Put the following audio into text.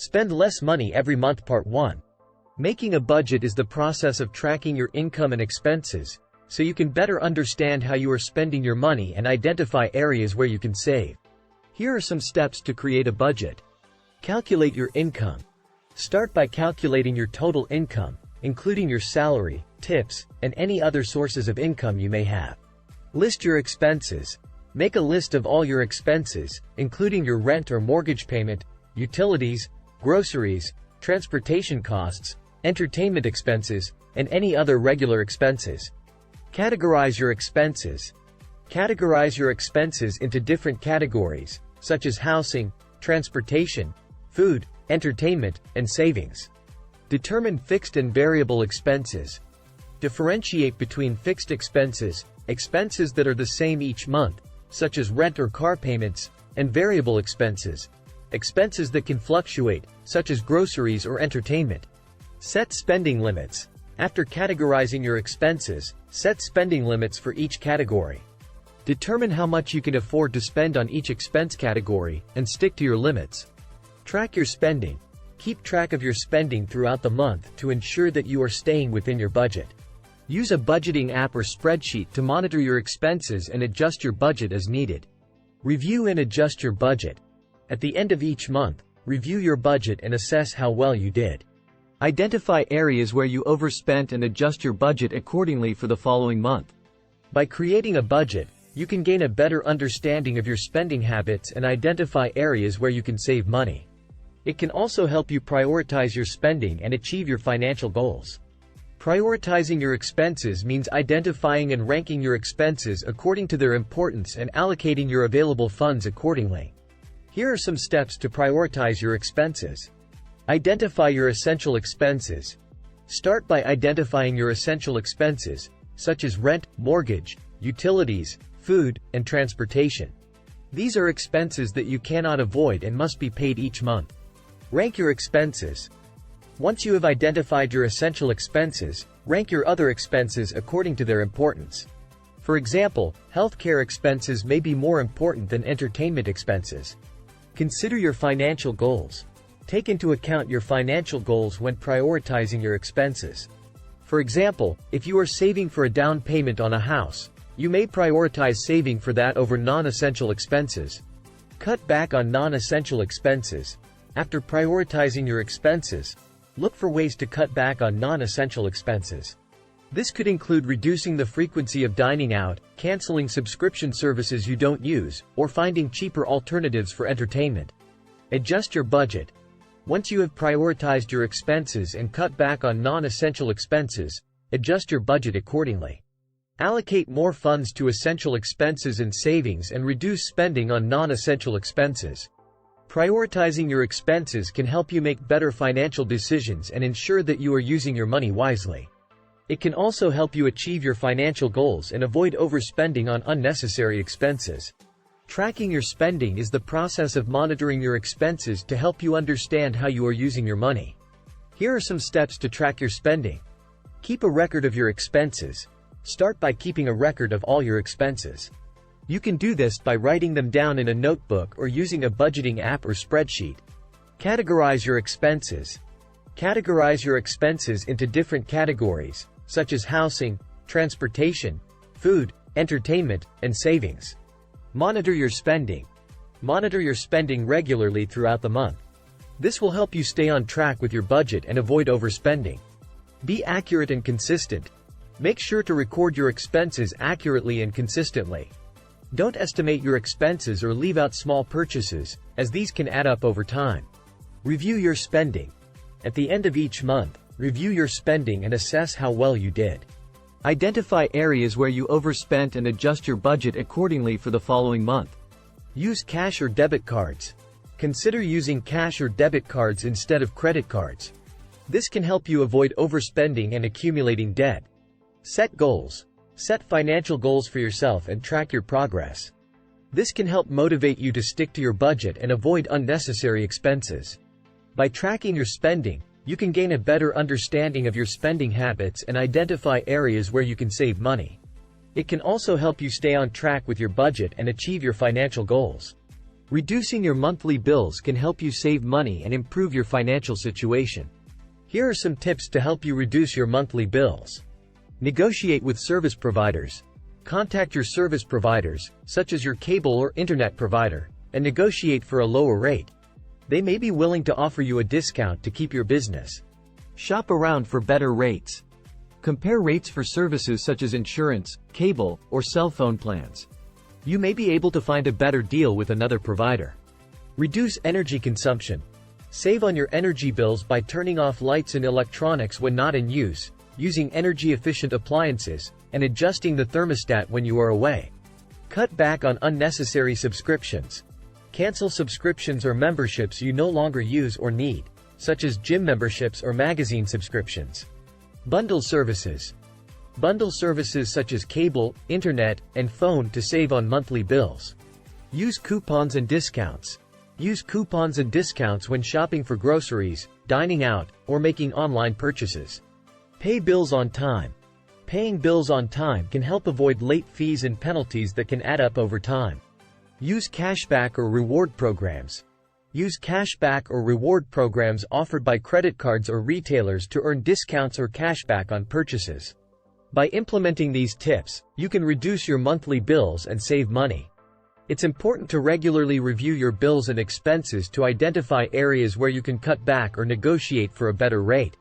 Spend less money every month. Part 1. Making a budget is the process of tracking your income and expenses, so you can better understand how you are spending your money and identify areas where you can save. Here are some steps to create a budget. Calculate your income. Start by calculating your total income, including your salary, tips, and any other sources of income you may have. List your expenses. Make a list of all your expenses, including your rent or mortgage payment, utilities, groceries, transportation costs, entertainment expenses, and any other regular expenses. Categorize your expenses. Categorize your expenses into different categories, such as housing, transportation, food, entertainment, and savings. Determine fixed and variable expenses. Differentiate between fixed expenses, expenses that are the same each month, such as rent or car payments, and variable expenses, expenses that can fluctuate, such as groceries or entertainment. Set spending limits. After categorizing your expenses, set spending limits for each category. Determine how much you can afford to spend on each expense category, and stick to your limits. Track your spending. Keep track of your spending throughout the month to ensure that you are staying within your budget. Use a budgeting app or spreadsheet to monitor your expenses and adjust your budget as needed. Review and adjust your budget. At the end of each month, review your budget and assess how well you did. Identify areas where you overspent and adjust your budget accordingly for the following month. By creating a budget, you can gain a better understanding of your spending habits and identify areas where you can save money. It can also help you prioritize your spending and achieve your financial goals. Prioritizing your expenses means identifying and ranking your expenses according to their importance and allocating your available funds accordingly. Here are some steps to prioritize your expenses. Identify your essential expenses. Start by identifying your essential expenses, such as rent, mortgage, utilities, food, and transportation. These are expenses that you cannot avoid and must be paid each month. Rank your expenses. Once you have identified your essential expenses, rank your other expenses according to their importance. For example, healthcare expenses may be more important than entertainment expenses. Consider your financial goals. Take into account your financial goals when prioritizing your expenses. For example, if you are saving for a down payment on a house, you may prioritize saving for that over non-essential expenses. Cut back on non-essential expenses. After prioritizing your expenses, look for ways to cut back on non-essential expenses. This could include reducing the frequency of dining out, canceling subscription services you don't use, or finding cheaper alternatives for entertainment. Adjust your budget. Once you have prioritized your expenses and cut back on non-essential expenses, adjust your budget accordingly. Allocate more funds to essential expenses and savings and reduce spending on non-essential expenses. Prioritizing your expenses can help you make better financial decisions and ensure that you are using your money wisely. It can also help you achieve your financial goals and avoid overspending on unnecessary expenses. Tracking your spending is the process of monitoring your expenses to help you understand how you are using your money. Here are some steps to track your spending. Keep a record of your expenses. Start by keeping a record of all your expenses. You can do this by writing them down in a notebook or using a budgeting app or spreadsheet. Categorize your expenses. Categorize your expenses into different categories, such as housing, transportation, food, entertainment, and savings. Monitor your spending. Monitor your spending regularly throughout the month. This will help you stay on track with your budget and avoid overspending. Be accurate and consistent. Make sure to record your expenses accurately and consistently. Don't estimate your expenses or leave out small purchases, as these can add up over time. Review your spending. At the end of each month, review your spending and assess how well you did. Identify areas where you overspent and adjust your budget accordingly for the following month. Use cash or debit cards. Consider using cash or debit cards instead of credit cards. This can help you avoid overspending and accumulating debt. Set goals. Set financial goals for yourself and track your progress. This can help motivate you to stick to your budget and avoid unnecessary expenses. By tracking your spending, you can gain a better understanding of your spending habits and identify areas where you can save money. It can also help you stay on track with your budget and achieve your financial goals. Reducing your monthly bills can help you save money and improve your financial situation. Here are some tips to help you reduce your monthly bills. Negotiate with service providers. Contact your service providers, such as your cable or internet provider, and negotiate for a lower rate. They may be willing to offer you a discount to keep your business. Shop around for better rates. Compare rates for services such as insurance, cable, or cell phone plans. You may be able to find a better deal with another provider. Reduce energy consumption. Save on your energy bills by turning off lights and electronics when not in use, using energy-efficient appliances, and adjusting the thermostat when you are away. Cut back on unnecessary subscriptions. Cancel subscriptions or memberships you no longer use or need, such as gym memberships or magazine subscriptions. Bundle services. Bundle services such as cable, internet, and phone to save on monthly bills. Use coupons and discounts. Use coupons and discounts when shopping for groceries, dining out, or making online purchases. Pay bills on time. Paying bills on time can help avoid late fees and penalties that can add up over time. Use cashback or reward programs. Use cashback or reward programs offered by credit cards or retailers to earn discounts or cashback on purchases. By implementing these tips, you can reduce your monthly bills and save money. It's important to regularly review your bills and expenses to identify areas where you can cut back or negotiate for a better rate.